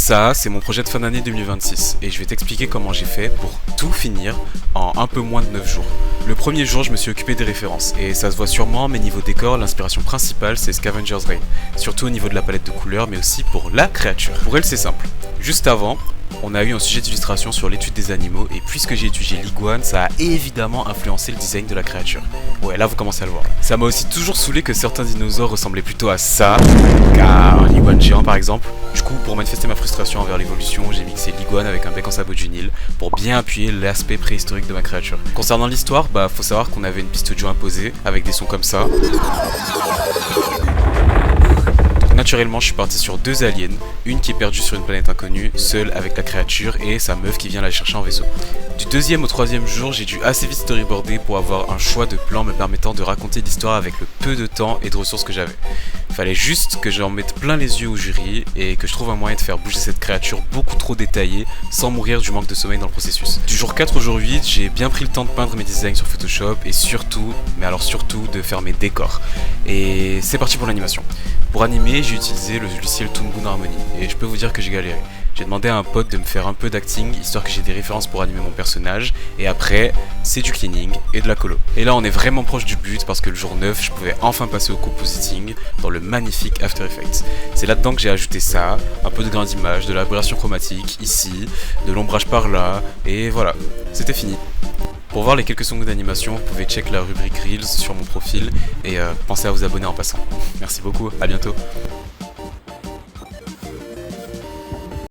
Ça, c'est mon projet de fin d'année 2026 et je vais t'expliquer comment j'ai fait pour tout finir en un peu moins de 9 jours. Le premier jour, je me suis occupé des références et ça se voit sûrement, mais niveau décor, l'inspiration principale c'est Scavenger's Reign, surtout au niveau de la palette de couleurs mais aussi pour la créature. Pour elle, c'est simple. Juste avant, on a eu un sujet d'illustration sur l'étude des animaux et puisque j'ai étudié l'iguane, ça a évidemment influencé le design de la créature. Ouais, là vous commencez à le voir. Ça m'a aussi toujours saoulé que certains dinosaures ressemblaient plutôt à ça qu'à un iguane géant par exemple. Du coup, pour manifester ma frustration envers l'évolution, j'ai mixé l'iguane avec un bec en sabot du Nil pour bien appuyer l'aspect préhistorique de ma créature. Concernant l'histoire, faut savoir qu'on avait une piste audio imposée avec des sons comme ça. Naturellement, je suis parti sur deux aliens, une qui est perdue sur une planète inconnue, seule avec la créature et sa meuf qui vient la chercher en vaisseau. Du deuxième au troisième jour, j'ai dû assez vite storyboarder pour avoir un choix de plan me permettant de raconter l'histoire avec le peu de temps et de ressources que j'avais. Fallait juste que j'en mette plein les yeux au jury et que je trouve un moyen de faire bouger cette créature beaucoup trop détaillée sans mourir du manque de sommeil dans le processus. Du jour 4 au jour 8, j'ai bien pris le temps de peindre mes designs sur Photoshop et surtout, mais alors surtout, de faire mes décors. Et c'est parti pour l'animation. Pour animer, j'ai utilisé le logiciel Toon Boom Harmony et je peux vous dire que j'ai galéré. J'ai demandé à un pote de me faire un peu d'acting histoire que j'ai des références pour animer mon personnage et après c'est du cleaning et de la colo. Et là on est vraiment proche du but parce que le jour 9 je pouvais enfin passer au compositing dans le magnifique After Effects. C'est là-dedans que j'ai ajouté ça, un peu de grain d'image, de l'aberration chromatique ici, de l'ombrage par là et voilà, c'était fini. Pour voir les quelques secondes d'animation, vous pouvez check la rubrique Reels sur mon profil et pensez à vous abonner en passant. Merci beaucoup, à bientôt.